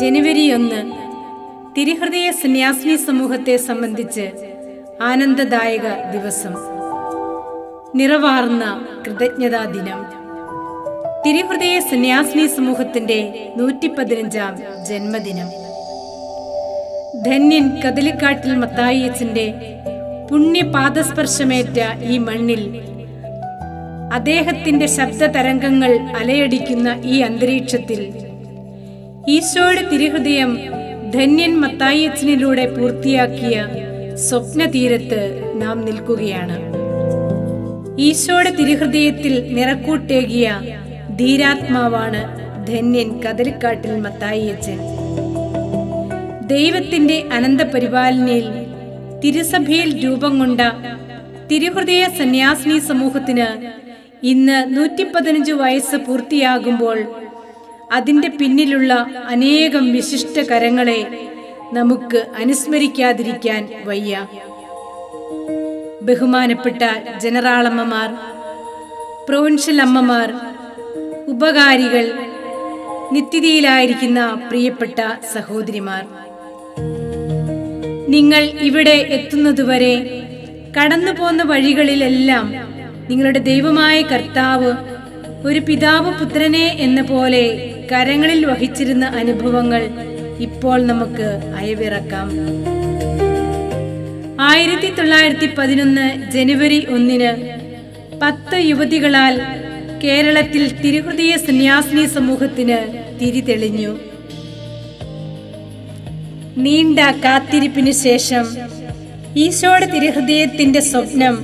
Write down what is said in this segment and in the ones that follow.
ജനുവരി 1 തിരുഹൃദയ സന്യാസിനി സമൂഹത്തെ സംബന്ധിച്ച് ആനന്ദദായക ദിവസം. നിറവാർന്ന കൃതജ്ഞതാ ദിനം. തിരുഹൃദയ സന്യാസിനി സമൂഹത്തിന്റെ 115-ാം ജന്മദിനം. ധന്യൻ കദളിക്കാട്ടിൽ മത്തായി അച്ഛന്റെ പുണ്യപാദസ്പർശമേറ്റ ഈ മണ്ണിൽ അദ്ദേഹത്തിന്റെ ശബ്ദ തരംഗങ്ങൾ അലയടിക്കുന്ന ഈ അന്തരീക്ഷത്തിൽ ഈശോയുടെ തിരുഹൃദയം ധന്യൻ മത്തായി അച്ഛനിലൂടെ പൂർത്തിയാക്കിയ സ്വപ്നതീരത്ത് നാം നിൽക്കുകയാണ്. ഈശോയുടെ തിരുഹൃദയത്തിൽ നിറക്കൂട്ടേകിയ ധീരാത്മാവാണ് ധന്യൻ കദളിക്കാട്ടിൽ മത്തായി അച്ഛൻ. ദൈവത്തിന്റെ അനന്തപരിപാലനയിൽ തിരുസഭയിൽ രൂപം കൊണ്ട തിരുഹൃദയ സന്യാസിനി സമൂഹത്തിന് ഇന്ന് 115 വയസ്സ് പൂർത്തിയാകുമ്പോൾ അതിന്റെ പിന്നിലുള്ള അനേകം വിശിഷ്ട കരങ്ങളെ നമുക്ക് അനുസ്മരിക്കാതിരിക്കാൻ വയ്യ. ബഹുമാനപ്പെട്ട ജനറാളമ്മമാർ, പ്രൊവിൻഷ്യൽ അമ്മമാർ, ഉപകാരികൾ, നിത്യതയിലായിരിക്കുന്ന പ്രിയപ്പെട്ട സഹോദരിമാർ, നിങ്ങൾ ഇവിടെ എത്തുന്നതുവരെ കടന്നു പോന്ന വഴികളിലെല്ലാം നിങ്ങളുടെ ദൈവമായ കർത്താവ് ഒരു പിതാവ് പുത്രനെ എന്ന പോലെ കരങ്ങളിൽ വഹിച്ചിരുന്ന അനുഭവങ്ങൾ ഇപ്പോൾ നമുക്ക് അയവിറക്കാം. 1911 ജനുവരി 1 10 യുവതികളാൽ കേരളത്തിൽ തിരുഹൃദയ സന്യാസിനി സമൂഹത്തിന് തിരിതെളിഞ്ഞു. നീണ്ട കാത്തിരിപ്പിനു ശേഷം ഈശോയുടെ തിരുഹൃദയത്തിന്റെ സ്വപ്നം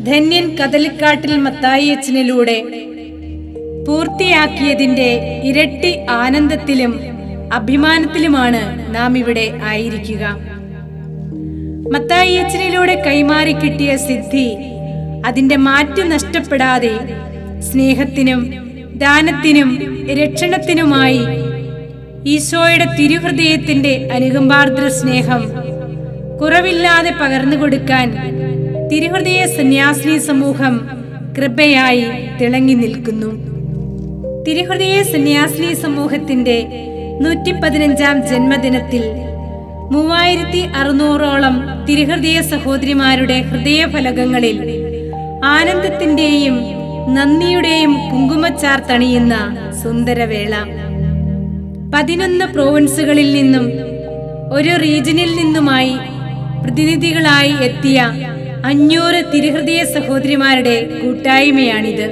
ധന്യൻ കദളിക്കാട്ടിൽ മത്തായി അച്ഛനിലൂടെ പൂർത്തിയാക്കിയതിന്റെ ഇരട്ടി ആനന്ദത്തിലും അഭിമാനത്തിലുമാണ് നാം ഇവിടെ ആയിരിക്കുക. മത്തായി അച്ഛനിലൂടെ കൈമാറി കിട്ടിയ സിദ്ധി അതിന്റെ മാറ്റ് നഷ്ടപ്പെടാതെ സ്നേഹത്തിനും ദാനത്തിനും രക്ഷണത്തിനുമായി ഈശോയുടെ തിരുഹൃദയത്തിന്റെ അനുകമ്പാർദ്ര സ്നേഹം കുറവില്ലാതെ പകർന്നു കൊടുക്കാൻ തിരുഹൃദയ സന്യാസിനി സമൂഹം കൃപയായി തിളങ്ങി നിൽക്കുന്നു. തിരുഹൃദയ സന്യാസിനി സമൂഹത്തിന്റെ 115-ാം ജന്മദിനത്തിൽ 3600ഓളം തിരുഹൃദയ സഹോദരിമാരുടെ ഹൃദയഫലകങ്ങളിൽ ആനന്ദത്തിന്റെയും നന്ദിയുടെയും കുങ്കുമച്ചാർ തണിയുന്ന സുന്ദരവേള. 11 പ്രൊവിൻസുകളിൽ നിന്നും ഒരു റീജിയനിൽ നിന്നുമായി പ്രതിനിധികളായി എത്തിയ 500 തിരുഹൃദയ സഹോദരിമാരുടെ കൂട്ടായ്മയാണിത്.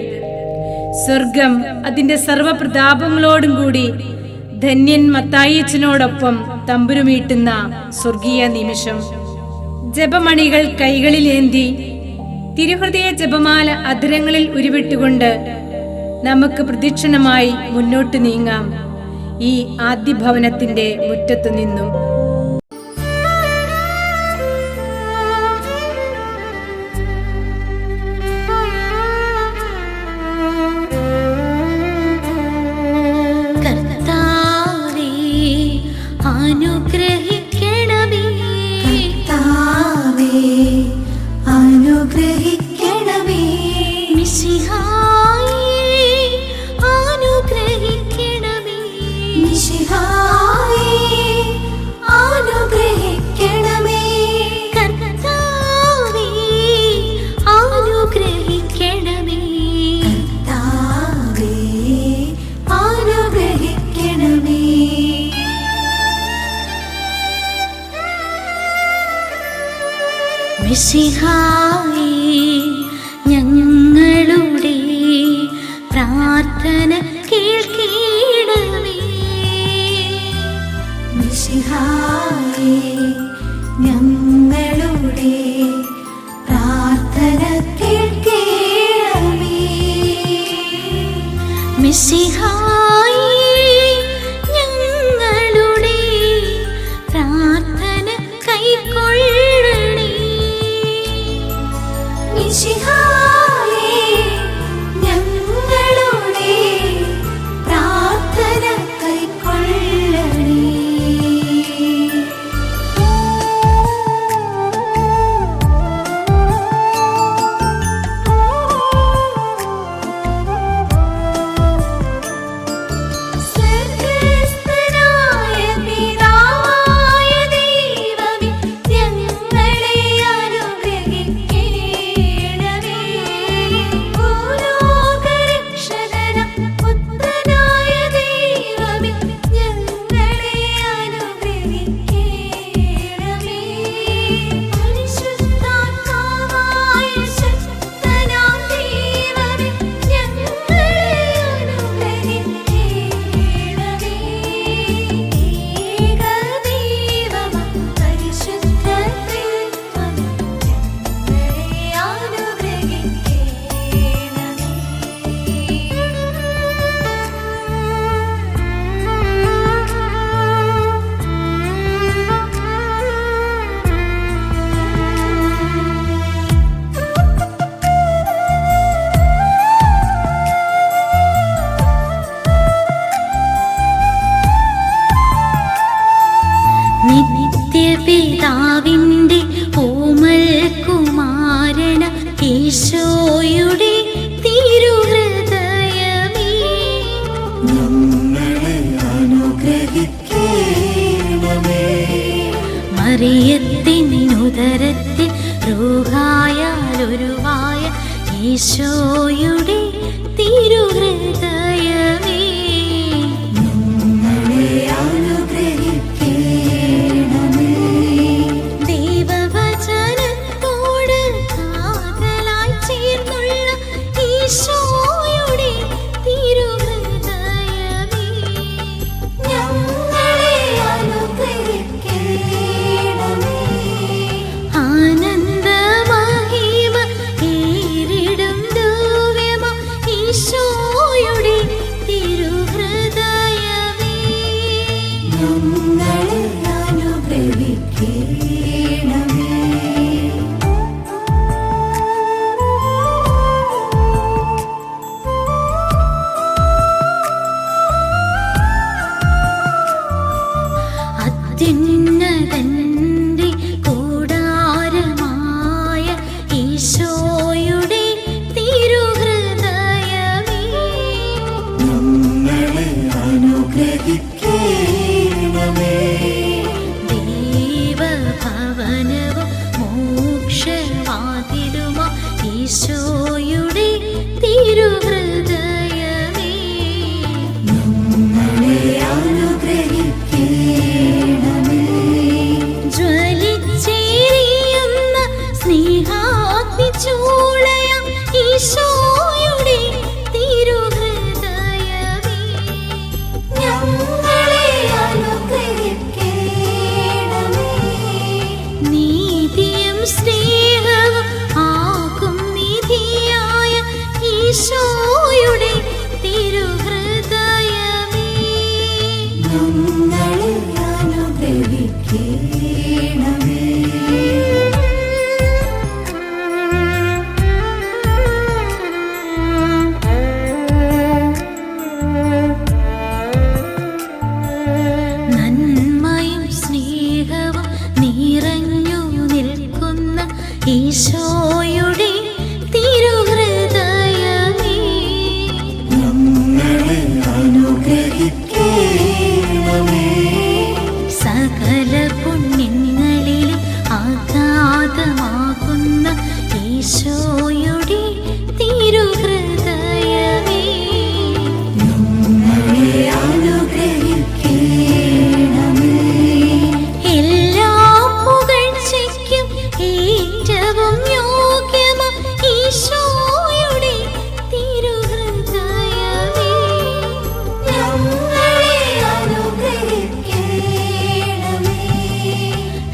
സ്വർഗം അതിന്റെ സർവപ്രതാപങ്ങളോടും കൂടി ധന്യൻ മത്തായി അച്ഛനോടൊപ്പം തമ്പുരുമീട്ടുന്ന സ്വർഗീയ നിമിഷം. ജപമണികൾ കൈകളിലേന്തി തിരുഹൃദയ ജപമാല അധരങ്ങളിൽ ഉരുവിട്ടുകൊണ്ട് നമുക്ക് പ്രദക്ഷിണമായി മുന്നോട്ട് നീങ്ങാം ഈ ആദ്യ ഭവനത്തിന്റെ മുറ്റത്തു നിന്നും. മിശിഹായേ, ഞങ്ങളുടെ പ്രാർത്ഥന കേൾക്കണമേ. മിശിഹായേ, ഞങ്ങളുടെ പ്രാർത്ഥന കേൾക്കണമേ. മിശിഹായേ, ഞങ്ങളുടെ പ്രാർത്ഥന കൈക്കൊള്ളണേ. മിശിഹായേ, ഞങ്ങളുടെ പിതാവിൻ്റെ ഓമൽ കുമാരന ഈശോയുടെ തിരുഹൃദയമേ, ഞങ്ങളെ അനുഗ്രഹിക്കണമേ. മറിയത്തിനുദരത്തിൽ റൂഹായാലുരുവായ ഈശോയുടെ തിരുഹൃദയമേ, ഞങ്ങളെ അനുഗ്രഹിക്കണമേ. ദൈവവചനത്തോട് കാതലായി ചേർന്നുള്ള ഈശോയുടെ തിരുഹൃദയമേ, ഞങ്ങളെ അനുഗ്രഹിക്കണമേ. ആനന്ദമഹിമ ഏറിടും ദിവ്യമ ഈശോയുടെ തിരുഹൃദയമേ, ഞങ്ങളെ അനുഗ്രഹിക്കണമേ. അത്യുന്നതന്റെ കൂടാരമായ ഈശോയുടെ തിരുഹൃദയമേ, ഞങ്ങളെ അനുഗ്രഹിക്കണമേ. ദേവഭവനവും മോക്ഷവാതിലുമാ ഈശോയുടെ തിരുഹൃദയമേ, ഞങ്ങളെ അനുഗ്രഹിക്കണമേ. ജ്വലിച്ചേരിയുന്ന സ്നേഹാഗ്നിചൂളയാം ഈശോയുടെ തിരുഹൃദയമേ, ഞങ്ങളെ അനുഗ്രഹിക്കണമേ. നീതിയും സ്നേഹവും ആകും നിധിയായ ഈശോയുടെ തിരുഹൃദയമേ, ഞങ്ങളെ അനുഗ്രഹിക്കണമേ. നന്മയും സ്നേഹവും നിറഞ്ഞു നിൽക്കുന്ന ഈശോയുടെ തിരുഹൃദയമേ, ഞങ്ങളെ അനുഗ്രഹിക്കണമേ. സകല പുണ്യങ്ങളിലും ആഘാതമാകുന്ന ഈശോയുടെ തിരുഹൃദയമേ, ഞങ്ങളെ അനുഗ്രഹിക്കണമേ. എല്ലാ പുകഴ്ചയ്ക്കും ഏറ്റവും യോഗ്യമാം ഈശോയുടെ തിരുഹൃദയമേ, ഞങ്ങളെ അനുഗ്രഹിക്കണമേ.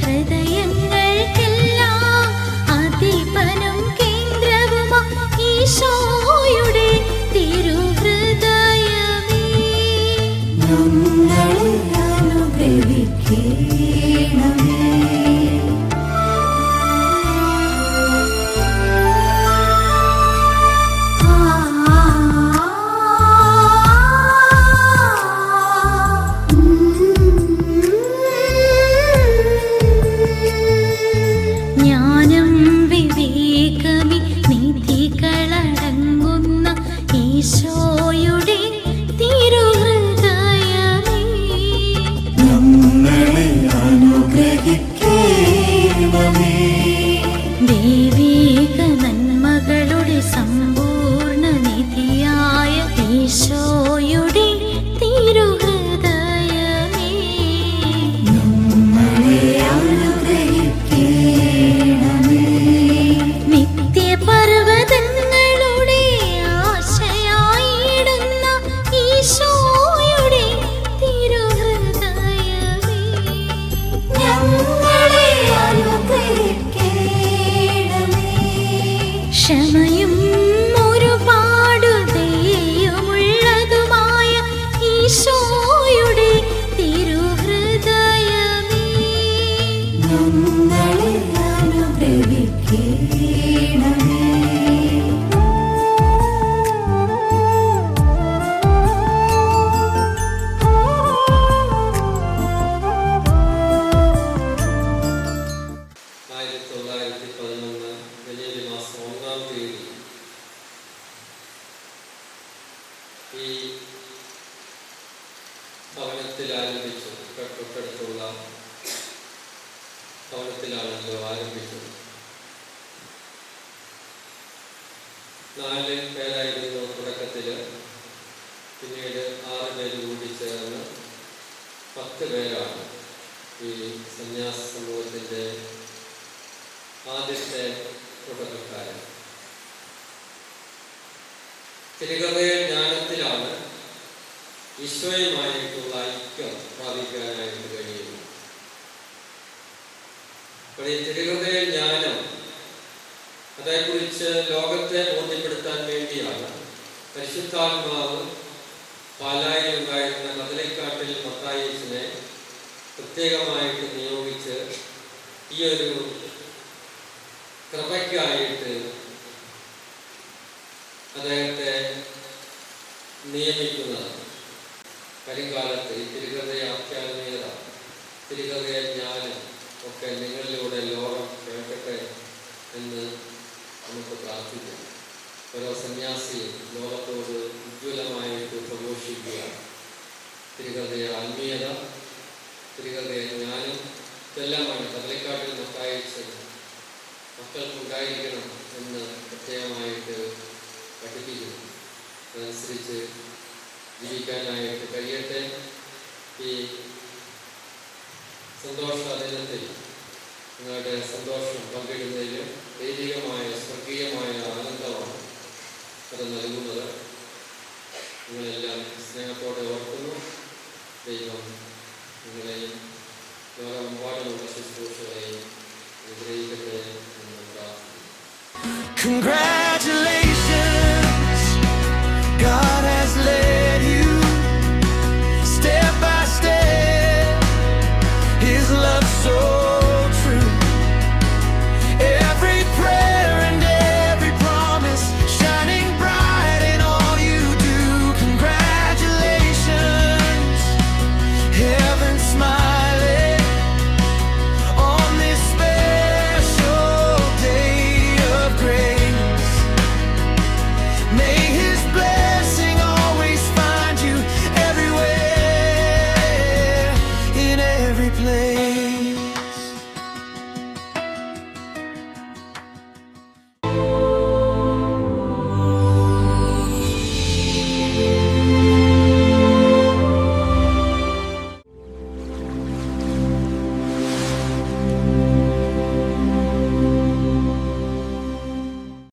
ഹൃദയങ്ങൾക്കെല്ലാം അധിപനും കേന്ദ്രവുമാം ഈശോയുടെ തിരുഹൃദയമേ, ഞങ്ങളെ അനുഗ്രഹിക്കണമേ. ജ്ഞാനം വിവേകമി നിധികളടങ്ങുന്ന ഈശോയുടെ തിരുഹൃദയമേ, ഞങ്ങളെ അനുഗ്രഹിക്കണമേ. ഭവനത്തിൽ ആരംഭിച്ചു. തൊട്ടടുത്തുള്ള ഭവനത്തിലാണല്ലോ ആരംഭിച്ചത്. 4 പേരായിരുന്നു തുടക്കത്തിൽ. പിന്നീട് 6 പേര് കൂടി ചേർന്ന് 10 പേരാണ് ഈ സന്യാസ സമൂഹത്തിൻ്റെ ആദ്യത്തെ തുടക്കക്കാരൻ. തിരുഹൃദയ ജ്ഞാനത്തിലാണ് ഈശോയുമായിട്ടുള്ള ഐക്യം പ്രാപിക്കാനായിട്ട് കഴിയുന്നു. അപ്പോൾ ഈ തിരുഹൃദയ ജ്ഞാനം അതേക്കുറിച്ച് ലോകത്തെ ബോധ്യപ്പെടുത്താൻ വേണ്ടിയാണ് പരിശുദ്ധാത്മാവ് പാലായിലുണ്ടായിരുന്ന കദളിക്കാട്ടിൽ മത്തായിസിനെ പ്രത്യേകമായിട്ട് നിയോഗിച്ച് ഈ ഒരു കൃപയ്ക്കായിട്ട് അദ്ദേഹത്തെ നിയമിക്കുന്നത്. വരുംകാലത്ത് ഈ തിരുഹൃദയ ആധ്യാത്മികത, തിരുഹൃദയ ജ്ഞാനം ഒക്കെ നിങ്ങളിലൂടെ ലോകം കേൾക്കട്ടെ എന്ന് നമുക്ക് പ്രാർത്ഥിക്കാം. ഓരോ സന്യാസിയും ലോകത്തോട് ഉജ്ജ്വലമായിട്ട് പ്രഘോഷിക്കുക. തിരുഹൃദയ ആത്മീയത, തിരുഹൃദയ ജ്ഞാനം ഇതെല്ലാമാണ് കദളിക്കാട്ടിൽ മത്തായിച്ച് മക്കൾക്കുണ്ടായിരിക്കണം എന്ന് പ്രത്യേകമായിട്ട് പഠിപ്പിക്കുന്നു. അതനുസരിച്ച് ജീവിക്കാനായിട്ട് കഴിയട്ടെ. ഈ സന്തോഷ ദിനത്തിൽ നിങ്ങളുടെ സന്തോഷം പങ്കിടുന്നതിൽ ദൈവികമായ സ്വർഗീയമായ ആനന്ദമാണ് അത് നൽകുന്നത്. നിങ്ങളെല്ലാം സ്നേഹത്തോടെ ഓർക്കുന്നു. ദൈവം നിങ്ങളെയും ലോകമെമ്പാടുമുള്ള ശുശ്രൂഷകളെയും അനുഗ്രഹിക്കട്ടെ എന്ന് പ്രാർത്ഥിക്കുന്നു.